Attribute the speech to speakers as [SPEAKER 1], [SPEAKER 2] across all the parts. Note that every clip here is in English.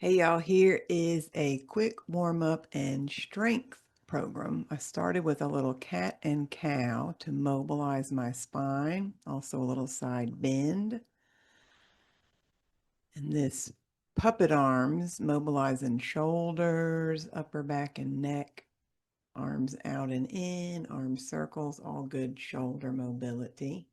[SPEAKER 1] Hey y'all, here is a quick warm up and strength program. I started with a little cat and cow to mobilize my spine, also a little side bend. And this puppet arms, mobilizing shoulders, upper back and neck, arms out and in, arm circles, all good shoulder mobility.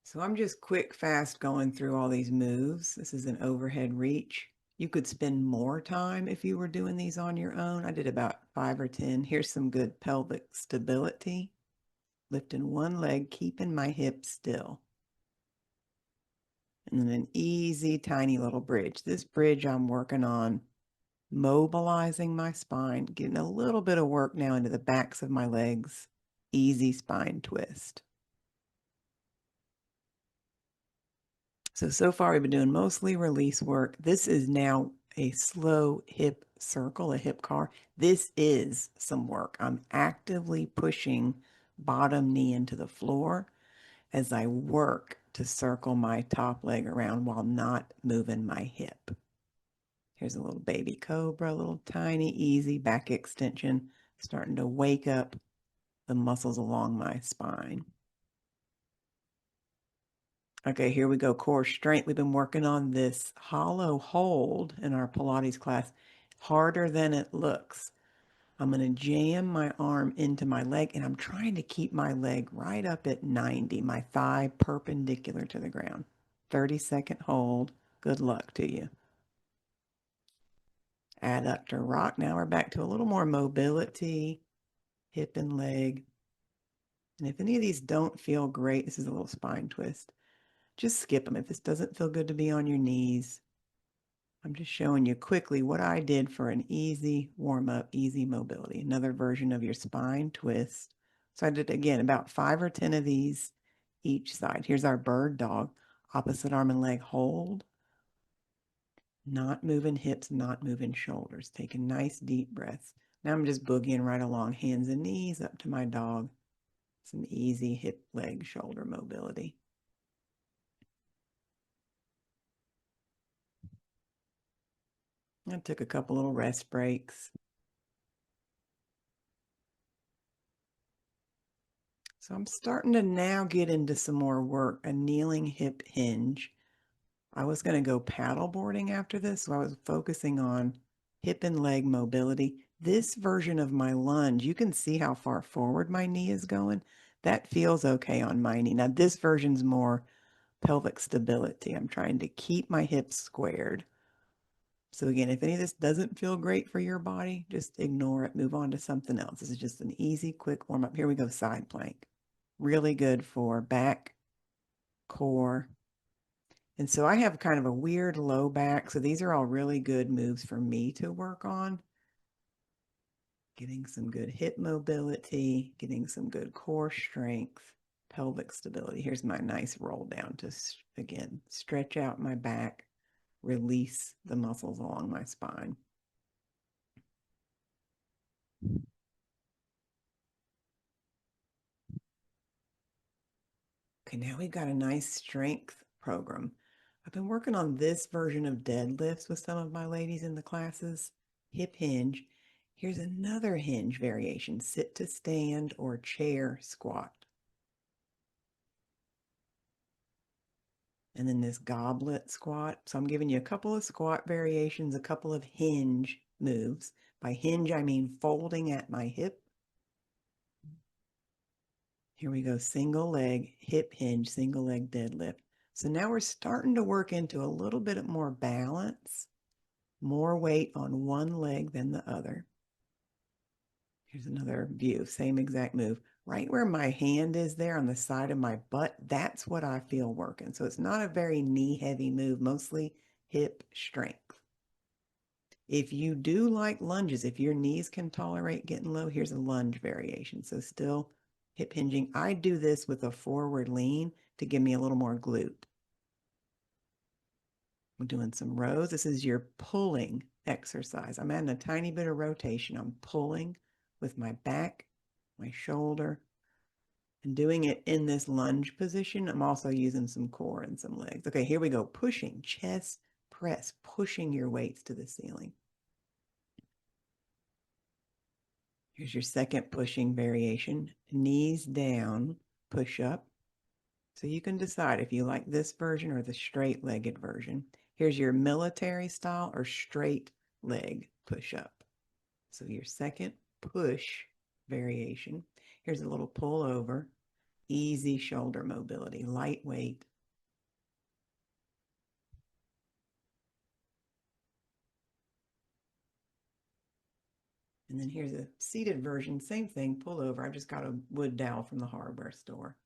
[SPEAKER 1] So I'm just quick, fast going through all these moves. This is an overhead reach. You could spend more time if you were doing these on your own. I did about 5 or 10. Here's some good pelvic stability. Lifting one leg, keeping my hips still. And then an easy, tiny little bridge. This bridge I'm working on mobilizing my spine, getting a little bit of work now into the backs of my legs. Easy spine twist. So far we've been doing mostly release work. This is now a slow hip circle, a hip car. This is some work. I'm actively pushing bottom knee into the floor as I work to circle my top leg around while not moving my hip. Here's a little baby cobra, a little tiny, easy back extension, starting to wake up the muscles along my spine. Okay, here we go. Core strength. We've been working on this hollow hold in our Pilates class. Harder than it looks. I'm going to jam my arm into my leg and I'm trying to keep my leg right up at 90, my thigh perpendicular to the ground. 30-second hold. Good luck to you. Adductor rock. Now we're back to a little more mobility, hip and leg. And if any of these don't feel great, this is a little spine twist. Just skip them. If this doesn't feel good to be on your knees, I'm just showing you quickly what I did for an easy warm up, easy mobility. Another version of your spine twist. So I did, again, about 5 or 10 of these each side. Here's our bird dog. Opposite arm and leg hold. Not moving hips, not moving shoulders. Taking nice deep breaths. Now I'm just boogieing right along, hands and knees up to my dog. Some easy hip, leg, shoulder mobility. I took a couple little rest breaks. So I'm starting to now get into some more work, a kneeling hip hinge. I was going to go paddle boarding after this, so I was focusing on hip and leg mobility. This version of my lunge, you can see how far forward my knee is going. That feels okay on my knee. Now this version's more pelvic stability. I'm trying to keep my hips squared. So again, if any of this doesn't feel great for your body, just ignore it, move on to something else. This is just an easy, quick warm up. Here we go, side plank. Really good for back, core. And so I have kind of a weird low back. So these are all really good moves for me to work on. Getting some good hip mobility, getting some good core strength, pelvic stability. Here's my nice roll down to, again, stretch out my back, release the muscles along my spine. Okay, now we've got a nice strength program. I've been working on this version of deadlifts with some of my ladies in the classes. Hip hinge. Here's another hinge variation, sit to stand or chair squat. And then this goblet squat. So I'm giving you a couple of squat variations, a couple of hinge moves. By hinge, I mean folding at my hip. Here we go, single leg, hip hinge, single leg deadlift. So now we're starting to work into a little bit more balance, more weight on one leg than the other. Here's another view, same exact move. Right where my hand is there on the side of my butt, that's what I feel working. So it's not a very knee heavy move, mostly hip strength. If you do like lunges, if your knees can tolerate getting low, here's a lunge variation. So still hip hinging. I do this with a forward lean to give me a little more glute. I'm doing some rows. This is your pulling exercise. I'm adding a tiny bit of rotation. I'm pulling with my back, my shoulder, And doing it in this lunge position, I'm also using some core and some legs. Okay, here we go. Pushing, chest press, pushing your weights to the ceiling. Here's your second pushing variation. Knees down, push up. So you can decide if you like this version or the straight-legged version. Here's your military style or straight leg push up. So your second push variation. Here's a little pull over, easy shoulder mobility, lightweight. And then here's a seated version, same thing, pull over. I just got a wood dowel from the hardware store.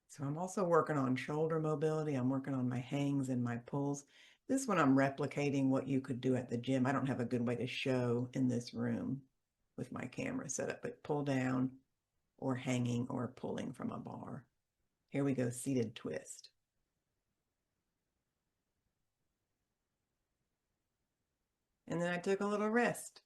[SPEAKER 1] So I'm also working on shoulder mobility. I'm working on my hangs and my pulls. This one I'm replicating what you could do at the gym. I don't have a good way to show in this room with my camera set up, but pull down or hanging or pulling from a bar. Here we go, seated twist. And then I took a little rest.